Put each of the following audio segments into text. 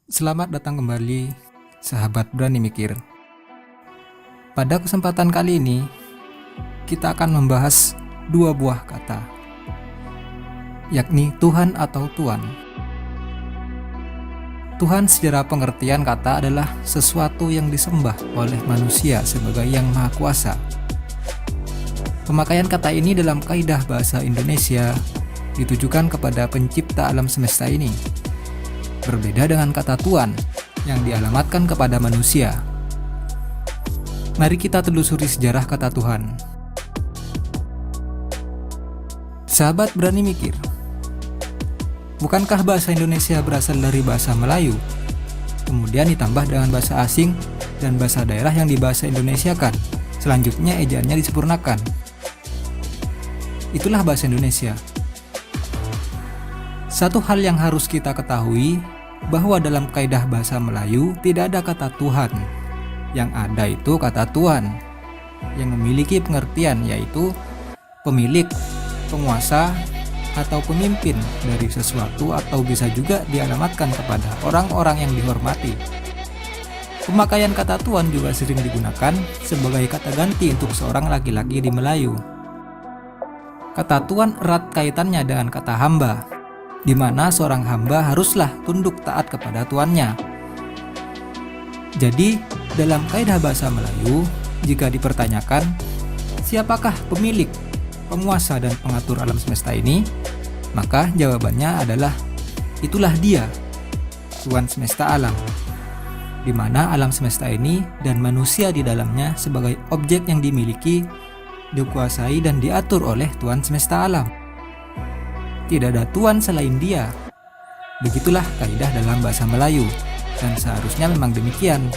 Selamat datang kembali, sahabat berani mikir. Pada kesempatan kali ini, kita akan membahas dua buah kata, yakni Tuhan atau Tuan. Tuhan secara pengertian kata adalah sesuatu yang disembah oleh manusia sebagai yang maha kuasa. Pemakaian kata ini dalam kaidah bahasa Indonesia ditujukan kepada pencipta alam semesta ini. Berbeda dengan kata Tuan yang dialamatkan kepada manusia. Mari kita telusuri sejarah kata Tuhan. Sahabat berani mikir, bukankah bahasa Indonesia berasal dari bahasa Melayu, kemudian ditambah dengan bahasa asing dan bahasa daerah yang dibahasa Indonesiakan, selanjutnya ejaannya disempurnakan. Itulah bahasa Indonesia. Satu hal yang harus kita ketahui, bahwa dalam kaidah bahasa Melayu tidak ada kata Tuhan. Yang ada itu kata Tuan, yang memiliki pengertian yaitu pemilik, penguasa, atau pemimpin dari sesuatu, atau bisa juga dialamatkan kepada orang-orang yang dihormati. Pemakaian kata Tuan juga sering digunakan sebagai kata ganti untuk seorang laki-laki di Melayu. Kata Tuan erat kaitannya dengan kata hamba, di mana seorang hamba haruslah tunduk taat kepada tuannya. Jadi, dalam kaidah bahasa Melayu, jika dipertanyakan, siapakah pemilik, penguasa, dan pengatur alam semesta ini? Maka jawabannya adalah, itulah dia, Tuan semesta alam. Di mana alam semesta ini dan manusia di dalamnya sebagai objek yang dimiliki, dikuasai, dan diatur oleh Tuan semesta alam. Tidak ada Tuan selain dia. Begitulah kaidah dalam bahasa Melayu, dan seharusnya memang demikian.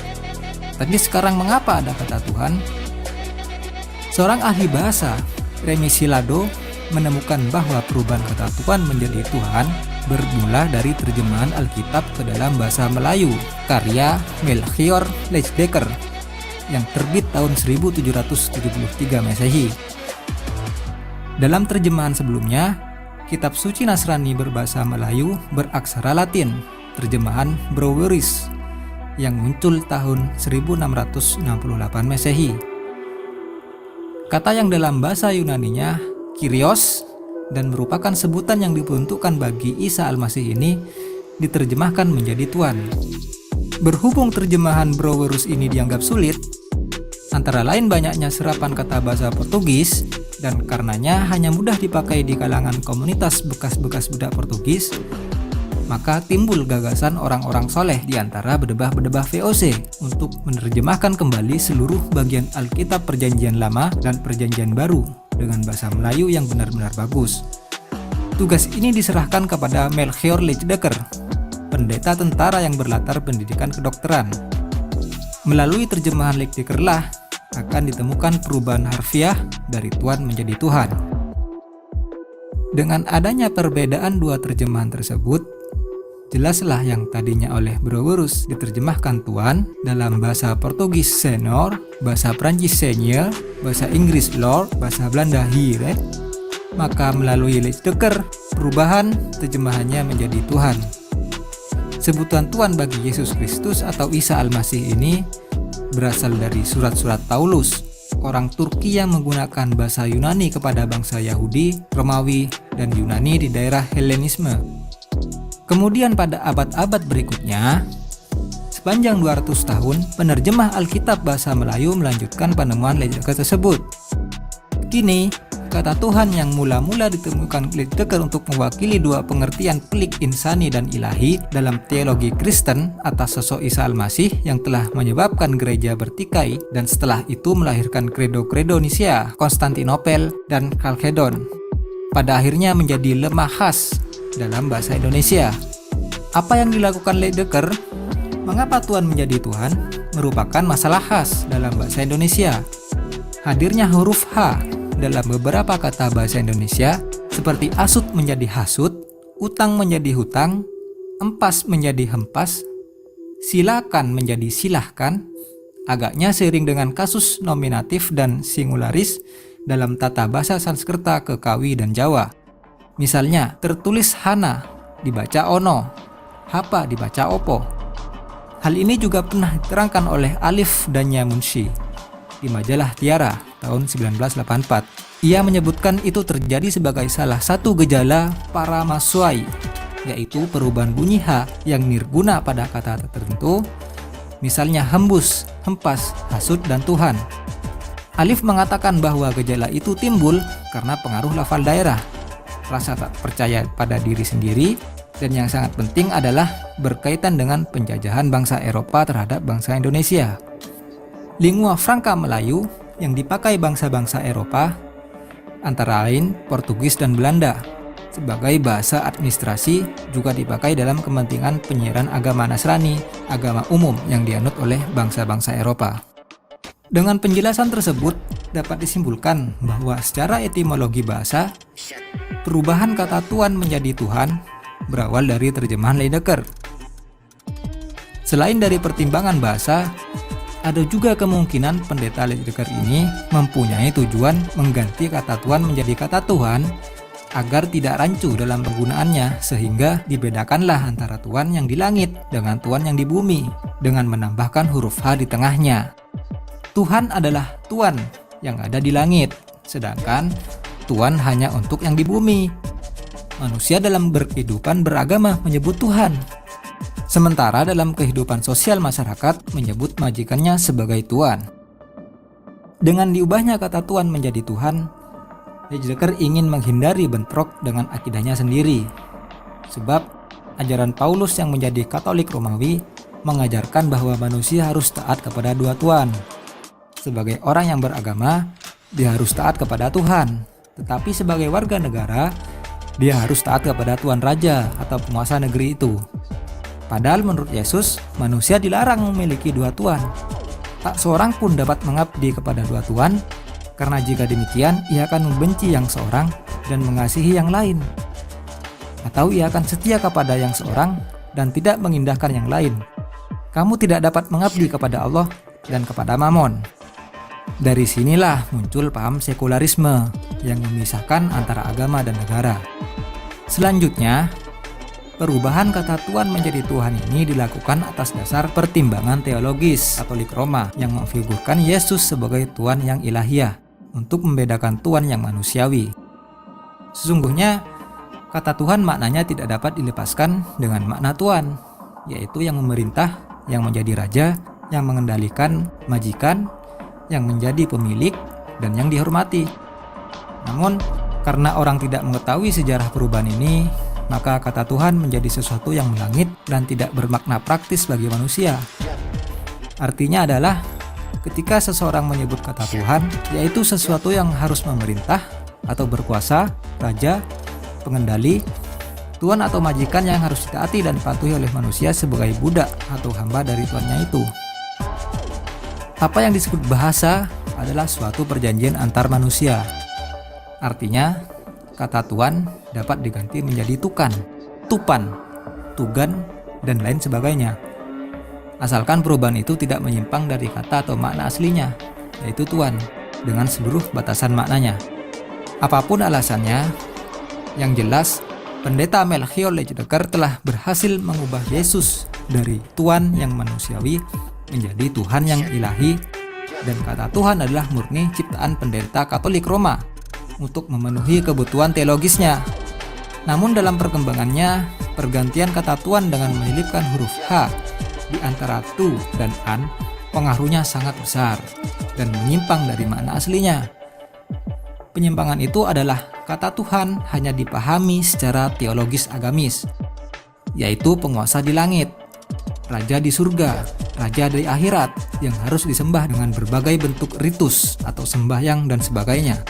Tapi sekarang mengapa ada kata Tuhan? Seorang ahli bahasa, Remy Silado, menemukan bahwa perubahan kata Tuhan menjadi Tuhan bermula dari terjemahan Alkitab ke dalam bahasa Melayu, karya Melchior Leitsdecker, yang terbit tahun 1773 Masehi. Dalam terjemahan sebelumnya, Kitab Suci Nasrani berbahasa Melayu beraksara Latin, terjemahan Brouwerus, yang muncul tahun 1668 Masehi. Kata yang dalam bahasa Yunaninya Kyrios dan merupakan sebutan yang diperuntukkan bagi Isa Al-Masih ini diterjemahkan menjadi Tuan. Berhubung terjemahan Brouwerus ini dianggap sulit, antara lain banyaknya serapan kata bahasa Portugis, dan karenanya hanya mudah dipakai di kalangan komunitas bekas-bekas budak Portugis, maka timbul gagasan orang-orang soleh di antara bedebah-bedebah VOC untuk menerjemahkan kembali seluruh bagian Alkitab Perjanjian Lama dan Perjanjian Baru dengan bahasa Melayu yang benar-benar bagus. Tugas ini diserahkan kepada Melchior Leitsdecker, pendeta tentara yang berlatar pendidikan kedokteran. Melalui terjemahan Leitsdecker lah akan ditemukan perubahan harfiah dari Tuan menjadi Tuhan. Dengan adanya perbedaan dua terjemahan tersebut, jelaslah yang tadinya oleh Brouwerus diterjemahkan Tuan dalam bahasa Portugis Senhor, bahasa Prancis Seigneur, bahasa Inggris Lord, bahasa Belanda Heer, maka melalui Leitsdecker perubahan terjemahannya menjadi Tuhan. Sebutan Tuan bagi Yesus Kristus atau Isa Al-Masih ini berasal dari surat-surat Paulus, orang Turki yang menggunakan bahasa Yunani kepada bangsa Yahudi, Romawi, dan Yunani di daerah Helenisme. Kemudian pada abad-abad berikutnya, sepanjang 200 tahun, penerjemah Alkitab bahasa Melayu melanjutkan penemuan Leitsdecker tersebut. Kini, kata Tuhan yang mula-mula ditemukan Leitsdecker untuk mewakili dua pengertian pelik insani dan ilahi dalam teologi Kristen atas sosok Isa Al-Masih yang telah menyebabkan gereja bertikai dan setelah itu melahirkan kredo-kredo Nisea, Konstantinopel, dan Chalcedon. Pada akhirnya menjadi lemah khas dalam bahasa Indonesia. Apa yang dilakukan Leitsdecker? Mengapa Tuhan menjadi Tuhan? Merupakan masalah khas dalam bahasa Indonesia. Hadirnya huruf H dalam beberapa kata bahasa Indonesia seperti asut menjadi hasut, utang menjadi hutang, empas menjadi hempas, silakan menjadi silahkan, agaknya seiring dengan kasus nominatif dan singularis dalam tata bahasa Sanskerta ke Kawi dan Jawa. Misalnya, tertulis Hana dibaca Ono, Hapa dibaca Opo, Hal ini juga pernah diterangkan oleh Alif Danya Munshi di majalah Tiara tahun 1984. Ia menyebutkan itu terjadi sebagai salah satu gejala paramaswai, yaitu perubahan bunyi H yang nirguna pada kata tertentu, misalnya hembus, hempas, hasut, dan Tuhan. Alif mengatakan bahwa gejala itu timbul karena pengaruh lafal daerah, rasa tak percaya pada diri sendiri, dan yang sangat penting adalah berkaitan dengan penjajahan bangsa Eropa terhadap bangsa Indonesia. Lingua franca Melayu yang dipakai bangsa-bangsa Eropa antara lain Portugis dan Belanda sebagai bahasa administrasi juga dipakai dalam kepentingan penyiaran agama Nasrani, agama umum yang dianut oleh bangsa-bangsa Eropa. Dengan penjelasan tersebut dapat disimpulkan bahwa secara etimologi bahasa, perubahan kata Tuhan menjadi Tuhan berawal dari terjemahan Lydekker. Selain dari pertimbangan bahasa, ada juga kemungkinan pendeta Lydekker ini mempunyai tujuan mengganti kata Tuhan menjadi kata Tuhan agar tidak rancu dalam penggunaannya, sehingga dibedakanlah antara Tuhan yang di langit dengan Tuhan yang di bumi dengan menambahkan huruf H di tengahnya. Tuhan adalah Tuhan yang ada di langit, sedangkan Tuhan hanya untuk yang di bumi. Manusia dalam berkehidupan beragama menyebut Tuhan, sementara dalam kehidupan sosial masyarakat menyebut majikannya sebagai Tuhan. Dengan diubahnya kata Tuhan menjadi Tuhan, Lydekker ingin menghindari bentrok dengan akidahnya sendiri. Sebab ajaran Paulus yang menjadi Katolik Romawi mengajarkan bahwa manusia harus taat kepada dua Tuhan. Sebagai orang yang beragama, dia harus taat kepada Tuhan, tetapi sebagai warga negara, dia harus taat kepada Tuan Raja atau penguasa negeri itu. Padahal menurut Yesus, manusia dilarang memiliki dua Tuhan. Tak seorang pun dapat mengabdi kepada dua Tuhan, karena jika demikian, ia akan membenci yang seorang dan mengasihi yang lain. Atau ia akan setia kepada yang seorang dan tidak mengindahkan yang lain. Kamu tidak dapat mengabdi kepada Allah dan kepada Mamon. Dari sinilah muncul paham sekularisme yang memisahkan antara agama dan negara. Selanjutnya, perubahan kata Tuhan menjadi Tuhan ini dilakukan atas dasar pertimbangan teologis Katolik Roma yang memfigurkan Yesus sebagai Tuhan yang ilahiyah untuk membedakan Tuhan yang manusiawi. Sesungguhnya, kata Tuhan maknanya tidak dapat dilepaskan dengan makna Tuhan, yaitu yang memerintah, yang menjadi raja, yang mengendalikan, majikan, yang menjadi pemilik, dan yang dihormati. Namun, karena orang tidak mengetahui sejarah perubahan ini, maka kata Tuhan menjadi sesuatu yang melangit dan tidak bermakna praktis bagi manusia. Artinya adalah, ketika seseorang menyebut kata Tuhan, yaitu sesuatu yang harus memerintah atau berkuasa, raja, pengendali, tuan atau majikan yang harus ditaati dan dipatuhi oleh manusia sebagai budak atau hamba dari tuannya itu. Apa yang disebut bahasa adalah suatu perjanjian antar manusia. Artinya, kata Tuhan dapat diganti menjadi tukan, tupan, tugan, dan lain sebagainya. Asalkan perubahan itu tidak menyimpang dari kata atau makna aslinya, yaitu Tuhan, dengan seluruh batasan maknanya. Apapun alasannya, yang jelas, Pendeta Melchior Lydekker telah berhasil mengubah Yesus dari Tuhan yang manusiawi menjadi Tuhan yang ilahi, dan kata Tuhan adalah murni ciptaan pendeta Katolik Roma untuk memenuhi kebutuhan teologisnya. Namun dalam perkembangannya, pergantian kata Tuhan dengan menyelipkan huruf H di antara tu dan an pengaruhnya sangat besar dan menyimpang dari makna aslinya. Penyimpangan itu adalah kata Tuhan hanya dipahami secara teologis agamis, yaitu penguasa di langit, raja di surga, raja dari akhirat yang harus disembah dengan berbagai bentuk ritus atau sembahyang dan sebagainya.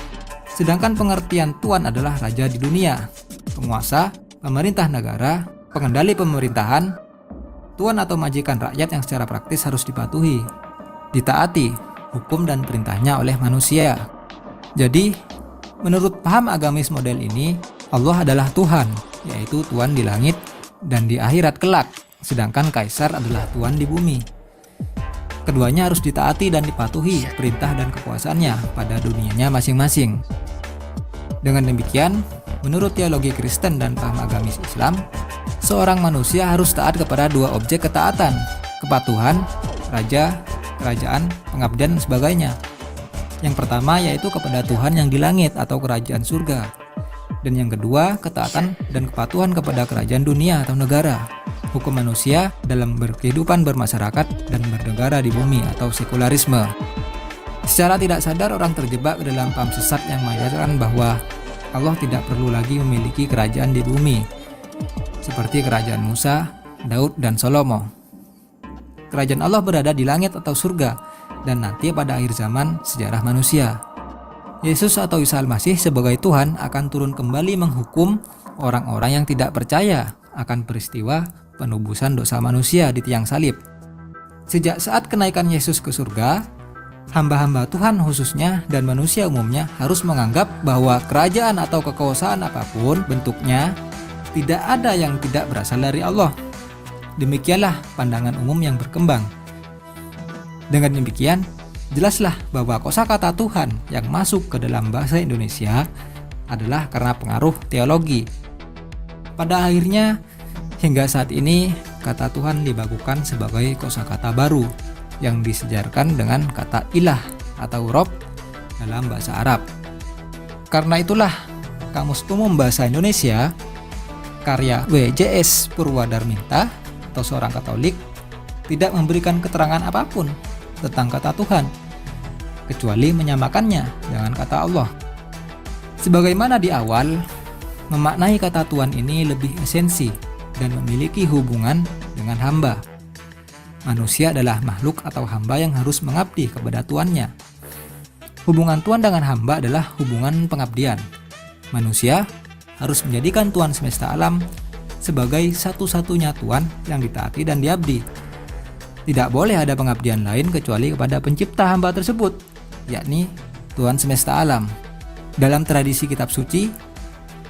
Sedangkan pengertian Tuhan adalah raja di dunia, penguasa, pemerintah negara, pengendali pemerintahan, tuan atau majikan rakyat yang secara praktis harus dipatuhi, ditaati, hukum dan perintahnya oleh manusia. Jadi, menurut paham agamis model ini, Allah adalah Tuhan, yaitu Tuhan di langit dan di akhirat kelak, sedangkan Kaisar adalah Tuhan di bumi. Keduanya harus ditaati dan dipatuhi perintah dan kekuasaannya pada dunianya masing-masing. Dengan demikian, menurut teologi Kristen dan paham agamis Islam, seorang manusia harus taat kepada dua objek ketaatan, kepatuhan, raja, kerajaan, pengabdian, dan sebagainya. Yang pertama yaitu kepada Tuhan yang di langit atau kerajaan surga. Dan yang kedua, ketaatan dan kepatuhan kepada kerajaan dunia atau negara. Hukum manusia dalam berkehidupan bermasyarakat dan bernegara di bumi atau sekularisme. Secara tidak sadar orang terjebak dalam paham sesat yang mengajarkan bahwa Allah tidak perlu lagi memiliki kerajaan di bumi, seperti kerajaan Musa, Daud, dan Salomo. Kerajaan Allah berada di langit atau surga, dan nanti pada akhir zaman sejarah manusia. Yesus atau Isa Al-Masih sebagai Tuhan akan turun kembali menghukum orang-orang yang tidak percaya akan peristiwa penebusan dosa manusia di tiang salib. Sejak saat kenaikan Yesus ke surga, hamba-hamba Tuhan khususnya dan manusia umumnya harus menganggap bahwa kerajaan atau kekuasaan apapun bentuknya tidak ada yang tidak berasal dari Allah. Demikianlah pandangan umum yang berkembang. Dengan demikian, jelaslah bahwa kosakata Tuhan yang masuk ke dalam bahasa Indonesia adalah karena pengaruh teologi. Pada akhirnya, hingga saat ini, kata Tuhan dibakukan sebagai kosakata baru yang disejarkan dengan kata ilah atau Rob dalam bahasa Arab. Karena itulah, Kamus Umum Bahasa Indonesia karya W.J.S. Purwadarminta atau seorang Katolik tidak memberikan keterangan apapun tentang kata Tuhan, kecuali menyamakannya dengan kata Allah. Sebagaimana di awal, memaknai kata Tuhan ini lebih esensi dan memiliki hubungan dengan hamba. Manusia adalah makhluk atau hamba yang harus mengabdi kepada tuannya. Hubungan Tuhan dengan hamba adalah hubungan pengabdian. Manusia harus menjadikan Tuhan semesta alam sebagai satu-satunya Tuhan yang ditaati dan diabdi. Tidak boleh ada pengabdian lain kecuali kepada pencipta hamba tersebut, yakni Tuhan semesta alam. Dalam tradisi kitab suci,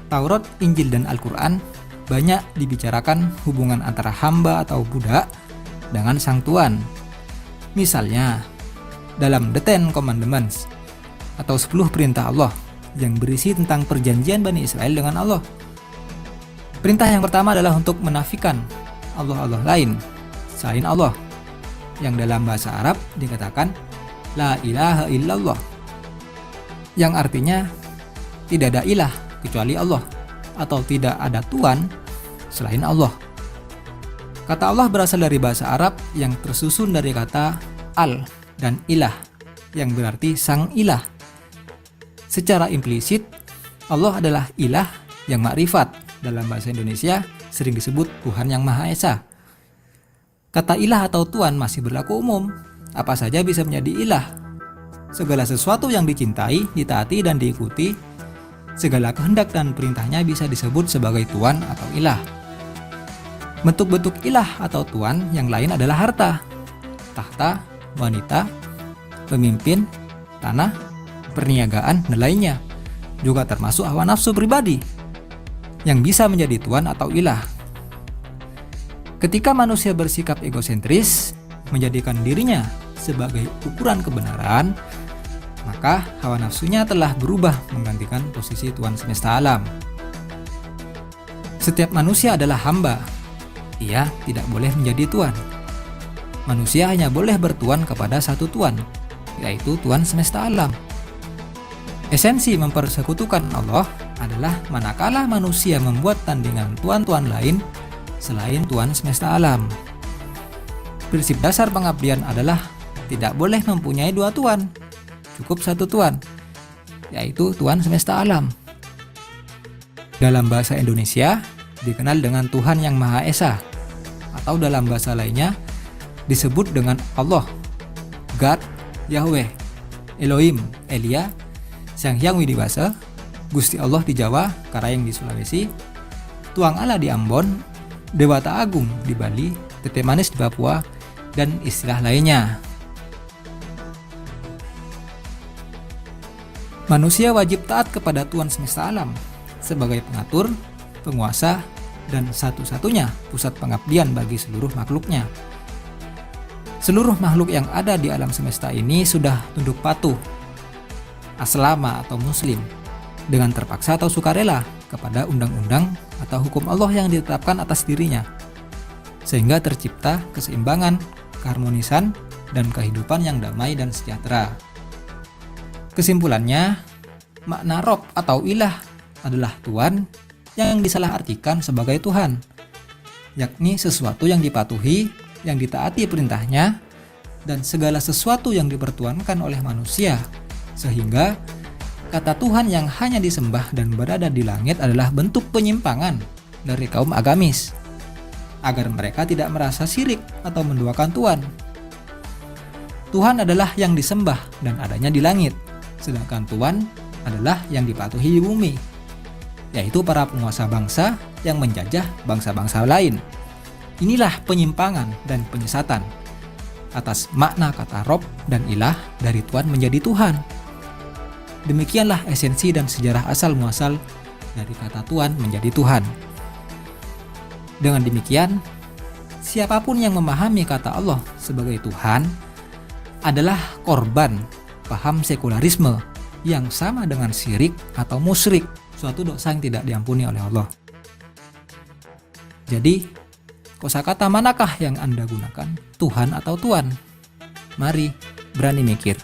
Taurat, Injil, dan Al-Quran banyak dibicarakan hubungan antara hamba atau budak dengan sang Tuhan. Misalnya, dalam The Ten Commandments atau 10 perintah Allah yang berisi tentang perjanjian Bani Israel dengan Allah. Perintah yang pertama adalah untuk menafikan Allah-Allah lain selain Allah, yang dalam bahasa Arab dikatakan La ilaha illallah, yang artinya tidak ada ilah kecuali Allah, atau tidak ada Tuhan selain Allah. Kata Allah berasal dari bahasa Arab yang tersusun dari kata al dan ilah, yang berarti sang ilah. Secara implisit, Allah adalah ilah yang makrifat. Dalam bahasa Indonesia sering disebut Tuhan yang Maha Esa. Kata ilah atau Tuhan masih berlaku umum. Apa saja bisa menjadi ilah. Segala sesuatu yang dicintai, ditaati, dan diikuti, segala kehendak dan perintahnya bisa disebut sebagai Tuhan atau ilah. Bentuk-bentuk ilah atau Tuhan yang lain adalah harta, tahta, wanita, pemimpin, tanah, perniagaan, dan lainnya. Juga termasuk hawa nafsu pribadi yang bisa menjadi Tuhan atau ilah. Ketika manusia bersikap egosentris, menjadikan dirinya sebagai ukuran kebenaran, maka hawa nafsunya telah berubah menggantikan posisi Tuhan semesta alam. Setiap manusia adalah hamba. Ia tidak boleh menjadi Tuhan. Manusia hanya boleh bertuan kepada satu Tuhan, yaitu Tuhan semesta alam. Esensi mempersekutukan Allah adalah manakala manusia membuat tandingan tuan-tuan lain selain Tuhan semesta alam. Prinsip dasar pengabdian adalah tidak boleh mempunyai dua Tuhan, cukup satu Tuhan, yaitu Tuhan semesta alam. Dalam bahasa Indonesia dikenal dengan Tuhan yang Maha Esa, atau dalam bahasa lainnya disebut dengan Allah, God, Yahweh, Elohim, Elia, Sang Hyang Widibasa, Gusti Allah di Jawa, Karayeng di Sulawesi, Tuang Allah di Ambon, Dewata Agung di Bali, Tete Manis di Papua, dan istilah lainnya. Manusia wajib taat kepada Tuhan semesta alam sebagai pengatur, penguasa, dan satu-satunya pusat pengabdian bagi seluruh makhluknya. Seluruh makhluk yang ada di alam semesta ini sudah tunduk patuh, aslama atau muslim, dengan terpaksa atau sukarela kepada undang-undang atau hukum Allah yang ditetapkan atas dirinya. sehingga tercipta keseimbangan, keharmonisan, dan kehidupan yang damai dan sejahtera. Kesimpulannya, makna Rob atau ilah adalah Tuhan yang disalahartikan sebagai Tuhan, yakni sesuatu yang dipatuhi, yang ditaati perintahnya, dan segala sesuatu yang dipertuankan oleh manusia, sehingga kata Tuhan yang hanya disembah dan berada di langit adalah bentuk penyimpangan dari kaum agamis, agar mereka tidak merasa syirik atau menduakan Tuhan. Tuhan adalah yang disembah dan adanya di langit, sedangkan Tuhan adalah yang dipatuhi di bumi, yaitu para penguasa bangsa yang menjajah bangsa-bangsa lain. Inilah penyimpangan dan penyesatan atas makna kata Rob dan ilah dari Tuhan menjadi Tuhan. Demikianlah esensi dan sejarah asal muasal dari kata Tuhan menjadi Tuhan. Dengan demikian, siapapun yang memahami kata Allah sebagai Tuhan adalah korban paham sekularisme yang sama dengan syirik atau musyrik, suatu dosa yang tidak diampuni oleh Allah. Jadi, kosakata manakah yang Anda gunakan? Tuhan atau Tuan? Mari berani mikir.